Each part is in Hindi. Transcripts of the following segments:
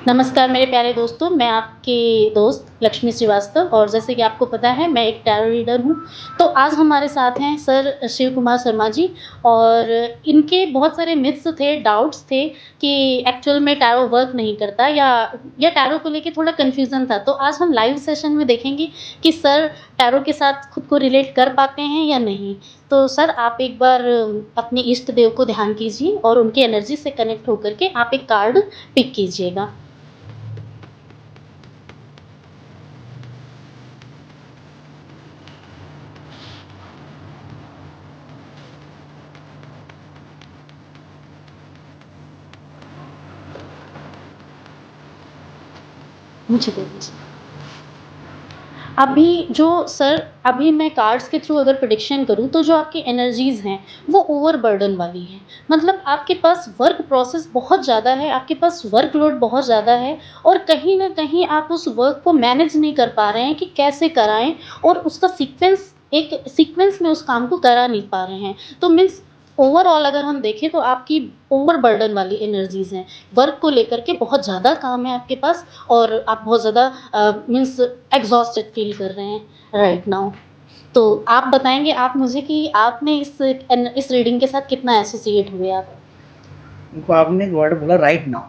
नमस्कार मेरे प्यारे दोस्तों, मैं आपकी दोस्त लक्ष्मी श्रीवास्तव और जैसे कि आपको पता है मैं एक टैरो रीडर हूँ। तो आज हमारे साथ हैं सर शिव कुमार शर्मा जी और इनके बहुत सारे मिथ्स थे, डाउट्स थे कि एक्चुअल में टैरो वर्क नहीं करता या टैरो को लेके थोड़ा कन्फ्यूज़न था। तो आज हम लाइव सेशन में देखेंगे कि सर टैरो के साथ खुद को रिलेट कर पाते हैं या नहीं। तो सर आप एक बार अपने इष्ट देव को ध्यान कीजिए और उनकी एनर्जी से कनेक्ट होकर के आप एक कार्ड पिक कीजिएगा। मुझे दे दीजिए। अभी मैं कार्ड्स के थ्रू अगर प्रेडिक्शन करूँ तो जो आपकी एनर्जीज़ हैं, वो ओवरबर्डन वाली हैं। मतलब आपके पास वर्क प्रोसेस बहुत ज़्यादा है, आपके पास वर्कलोड बहुत ज़्यादा है और कहीं न कहीं आप उस वर्क को मैनेज नहीं कर पा रहे हैं कि कैसे कराएँ और उसका एक सीक्वेंस में उस काम को करा नहीं पा रहे हैं। तो मीन्स ओवरऑल अगर हम देखें तो आपकी ओवरबर्डन वाली एनर्जीज़ हैं। वर्क को लेकर के बहुत ज़्यादा काम है आपके पास और आप बहुत ज़्यादा मीन्स एग्जॉस्टेड फील कर रहे हैं राइट नाउ। तो आप बताएँगे आप मुझे कि आपने इस रीडिंग के साथ कितना एसोसिएट हुए आप? देखो, आपने एक वर्ड बोला राइट नाउ।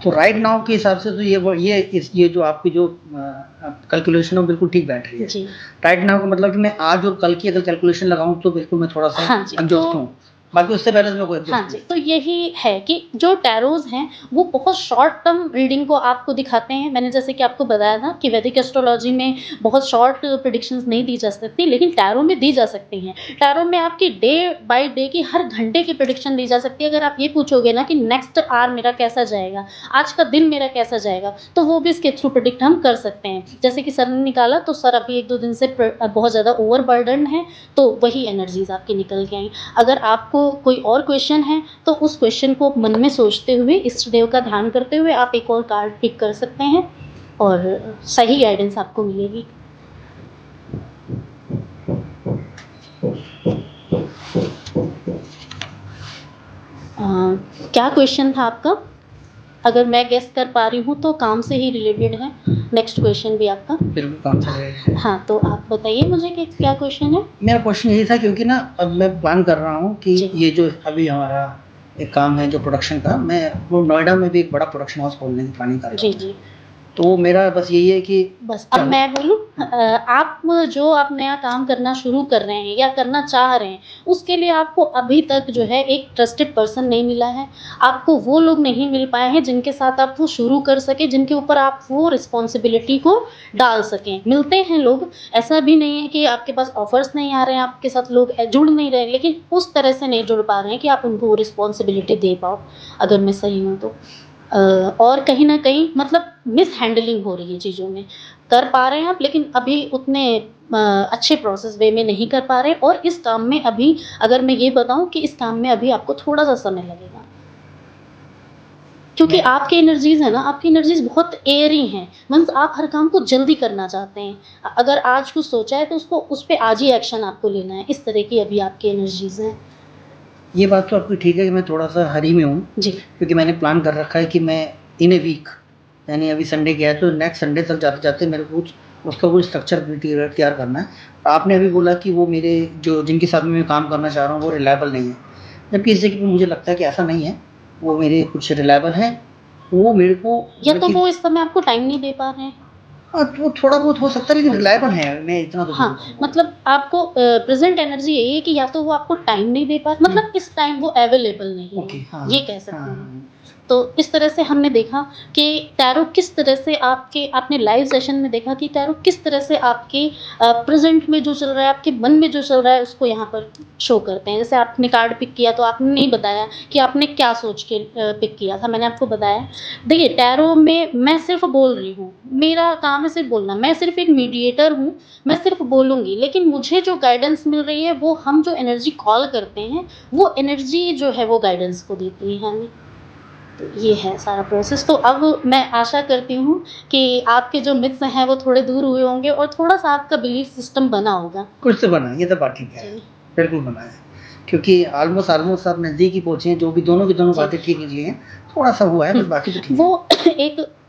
तो राइट नाउ के हिसाब से तो ये जो आपकी जो कैलकुलेशन है वो बिल्कुल ठीक बैठ रही है। जी। राइट नाउ का मतलब कि मैं आज और कल की अगर कैलकुलेशन लगाऊं तो बिल्कुल मैं थोड़ा सा हाँ जी, एग्जॉस्ट हूँ। बाकी उससे पहले तो मैं कोई हाँ एग्जॉस्ट जी, नहीं। तो यही है कि जो टैरोज़ हैं, वो बहुत शॉर्ट टर्म रीडिंग को आपको दिखाते हैं। मैंने जैसे कि आपको बताया था कि वैदिक एस्ट्रोलॉजी में बहुत शॉर्ट प्रेडिक्शंस नहीं दी जा सकती, लेकिन टैरो में दी जा सकती हैं। टैरो में आपकी डे बाय डे की हर घंटे की प्रेडिक्शन दी जा सकती है। अगर आप ये पूछोगे ना कि नेक्स्ट आवर मेरा कैसा जाएगा, आज का दिन मेरा कैसा जाएगा, तो वो भी इसके थ्रू प्रेडिक्ट हम कर सकते हैं। जैसे कि सर ने निकाला तो सर अभी 1-2 दिन से बहुत ज़्यादा ओवरबर्डन्ड हैं, तो वही एनर्जीज़ आपकी निकल के आई। अगर आपको कोई और क्वेश्चन है तो उस क्वेश्चन को मन में सोचते हुए इष्ट देव का ध्यान करते हुए आप एक और कार्ड पिक कर सकते हैं और सही गाइडेंस आपको मिलेगी। क्या क्वेश्चन था आपका? अगर मैं गेस कर पा रही हूँ तो काम से ही रिलेटेड है। नेक्स्ट क्वेश्चन भी आपका? बिल्कुल काम से related है। हाँ, तो आप बताइए मुझे कि क्या क्वेश्चन है? मेरा क्वेश्चन यही था क्योंकि ना अब मैं प्लान कर रहा हूँ कि जी। ये जो अभी हमारा एक काम है जो प्रोडक्शन का, मैं वो नोएडा में भी एक बड़ा प्रोडक्शन हाउस खोलने की प्लानिंग कर रहा जी, हूँ। जी। तो मेरा बस यही है कि बस अब मैं बोलूँ आप जो आप नया काम करना शुरू कर रहे हैं या करना चाह रहे हैं, उसके लिए आपको अभी तक जो है एक ट्रस्टेड पर्सन नहीं मिला है। आपको वो लोग नहीं मिल पाए हैं जिनके साथ आप वो शुरू कर सकें, जिनके ऊपर आप वो रिस्पॉन्सिबिलिटी को डाल सकें। मिलते हैं लोग, ऐसा भी नहीं है कि आपके पास ऑफ़र्स नहीं आ रहे हैं, आपके साथ लोग जुड़ नहीं रहे हैं, लेकिन उस तरह से नहीं जुड़ पा रहे हैं कि आप उनको वो रिस्पॉन्सिबिलिटी दे पाओ, अगर मैं सही हूँ तो। और कहीं न कहीं मतलब मिसहैंडलिंग हो रही है चीज़ों में। कर पा रहे हैं आप लेकिन अभी उतने अच्छे प्रोसेस वे में नहीं कर पा रहे और इस काम में अभी अगर मैं ये बताऊँ कि इस काम में अभी आपको थोड़ा-सा समय लगेगा। क्योंकि आपकी एनर्जीज़ है ना, आपकी एनर्जीज़ बहुत एयरी हैं, मीन्स आप हर काम को जल्दी करना चाहते हैं। अगर आज कुछ सोचा है तो उसको उस पे आज ही एक्शन आपको लेना है, इस तरह की अभी आपकी एनर्जीज़ हैं। ये बात तो आपकी ठीक है कि मैं थोड़ा-सा हरी में हूँ, जी। क्योंकि मैंने प्लान कर रखा है कि मैं इन ए वीक, यानी अभी संडे गया है तो नेक्स्ट संडे तक जाते-जाते मेरे को उसका कुछ स्ट्रक्चर भी तैयार करना है। आपने अभी बोला कि वो मेरे जो जिनके साथ में मैं काम करना चाह रहा हूँ वो रिलायबल नहीं है, जबकि इस जगह पे मुझे लगता है कि ऐसा नहीं है, वो मेरे कुछ रिलायबल हैं। वो मेरे को या तो बल्कि वो इस समय आपको टाइम नहीं दे पा रहे हैं। हाँ, तो थोड़ा बहुत हो सकता है लेकिन रिलायबल है, मैं इतना तो ज़रूर हाँ, कहूँगा। मतलब आपको प्रेज़ेंट एनर्जी यही है कि या तो वो आपको टाइम नहीं दे पा मतलब इस टाइम वो अवेलेबल नहीं ओके, है, हाँ, ये कह हाँ, सकते हैं। हाँ। तो इस तरह से हमने देखा कि टैरो किस तरह से आपने लाइव सेशन में देखा कि टैरो किस तरह से आपके प्रेज़ेंट में जो चल रहा है, आपके मन में जो चल रहा है उसको यहाँ पर शो करते हैं। जैसे आपने कार्ड पिक किया तो आपने नहीं बताया कि आपने क्या सोच के पिक किया था, मैंने आपको बताया। देखिए टैरो में मैं सिर्फ़ बोल रही हूँ, मेरा काम है सिर्फ़ बोलना, मैं सिर्फ़ एक मीडिएटर हूँ, मैं सिर्फ़ बोलूँगी, लेकिन मुझे जो गाइडेंस मिल रही है वो हम जो एनर्जी कॉल करते हैं, वो एनर्जी जो है वो गाइडेंस को देती है हमें। तो ये है सारा प्रोसेस। तो अब मैं आशा करती हूँ कि आपके जो मिथ्स हैं वो थोड़े दूर हुए होंगे और थोड़ा-सा आपका बिलीफ सिस्टम बना होगा। कुछ तो बना है, ये तो बात ठीक है। जी। बिल्कुल बना है। क्योंकि ऑलमोस्ट आप नज़दीक ही पहुँचे हैं, जो भी दोनों की दोनों जी। बातें ठीक निकली हैं। थोड़ा सा हुआ है, बट बाकी तो ठीक है। वो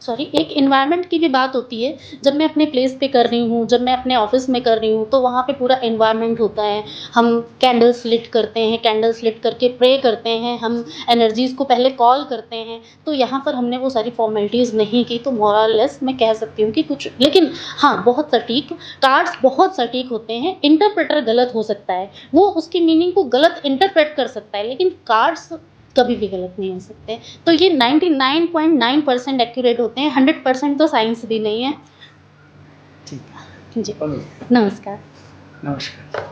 एक एनवायरनमेंट की भी बात होती है। जब मैं अपने प्लेस पे कर रही हूँ, जब मैं अपने ऑफिस में कर रही हूँ, तो वहाँ पे पूरा एनवायरनमेंट होता है। हम कैंडल्स लिट करते हैं, कैंडल्स लिट करके प्रे करते हैं, हम एनर्जीज़ को पहले कॉल करते हैं। तो यहाँ पर हमने वो सारी फॉर्मेलिटीज़ नहीं की, तो मोर और लेस मैं कह सकती हूँ कि कुछ, लेकिन हाँ, बहुत सटीक कार्ड्स बहुत सटीक होते हैं। इंटरप्रेटर गलत हो सकता है, वो उसकी मीनिंग को गलत इंटरप्रेट कर सकता है, लेकिन कार्ड्स कभी भी गलत नहीं हो सकते। तो ये 99.9% एक्यूरेट होते हैं, 100% तो साइंस भी नहीं है। ठीक है। जी, चलो, नमस्कार। नमस्कार।